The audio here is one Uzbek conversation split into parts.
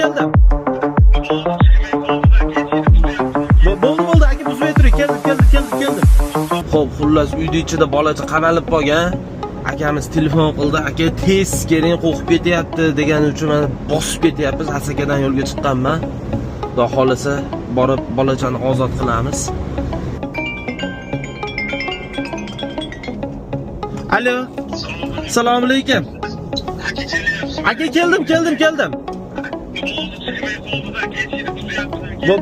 keldim. Bo'ldi aka, buzmay turing. Keldim. Xo'p, xullas uyda ichida bolacha qamalib qolgan. Akamiz telefon qildi. Aka, tez keling, qo'rqib ketyapti degani uchun mana bosib ketyapmiz. Asakadan yo'lga chiqqanman. Xudo xolasa borib bolachani ozod qilamiz. Alo. Assalomu alaykum. Aka, keldim.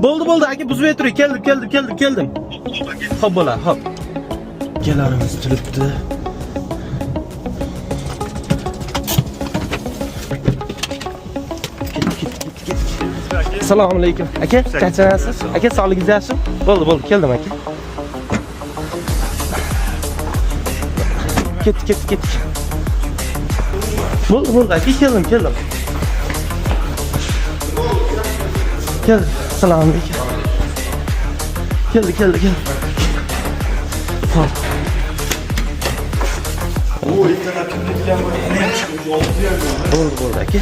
Bo'ldi aka, buzmay turing. Keldim. Xo'p bo'lar, xo'p. Akalarimiz turibdi. Assalomu alaykum. Aka, charchanasiz? Aka, sog'ligingiz yaxshimi? Bo'ldi, keldim aka. Ket. Bo'ldi aka, keldim. Kel. Assalomu alaykum. Keldi. Hop. Bo'ldi aka.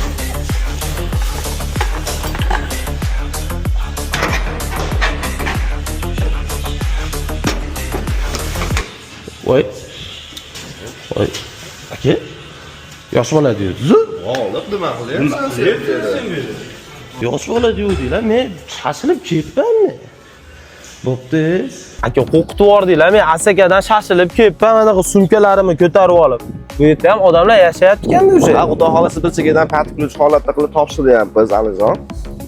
Voy. Aka. Yosh bola deysiz? G'olib nima qilyapsiz? Yosh bola deydilar, men shashilib ketibmanmi? Bo'pti. Aka, qo'rqitib yubordinglar. Men Asakadan shashilib ketibman, mana bu sumkalarimni ko'tarib olib. Bu yerda ham odamlar yashayapti-kanda o'sha. Xudo xolasa bir chegadan patrulchi holatda qilib topshiryapmiz Alijon.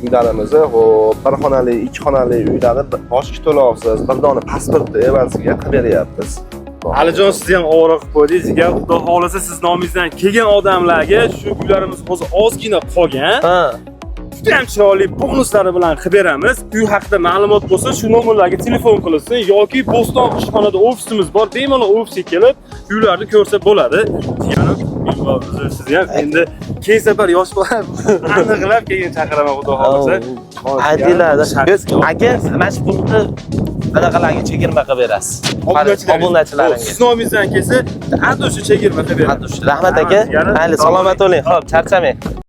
Uylarimizni, xo'p, bir xonali, ikki xonali uylarni boshqa to'lovsiz, bir dona pasportni evaziga qilib beryapmiz. Alijon, siz ham ovora qilib qo'ydingiz. Xudo xolasa siz nomingizdan kelgan odamlarga shu uylarimiz hozir ozgina qolgan. Ha. Juda ham chiroyli bonuslari bilan qilib beramiz. Uy haqida ma'lumot bo'lsa, shu nomerlarga telefon qilinsin yoki Bo'ston ishxonada ofisimiz bor. Bemalol ofisga kelib, uylarni ko'rsa bo'ladi. Jiyanim, siz ham endi keyin safar yosh bola aniqlab keyin chaqiraman xudo xolasa. Adilada. Aka, mana shu pulni anaqalarga chegirma qilib berasiz. Obunachilaringga. Siz nomingizdan kelsa, adosha chegirma qilib beramiz. Rahmat aka. Mayli, salomat bo'ling. Xo'p, charchamang.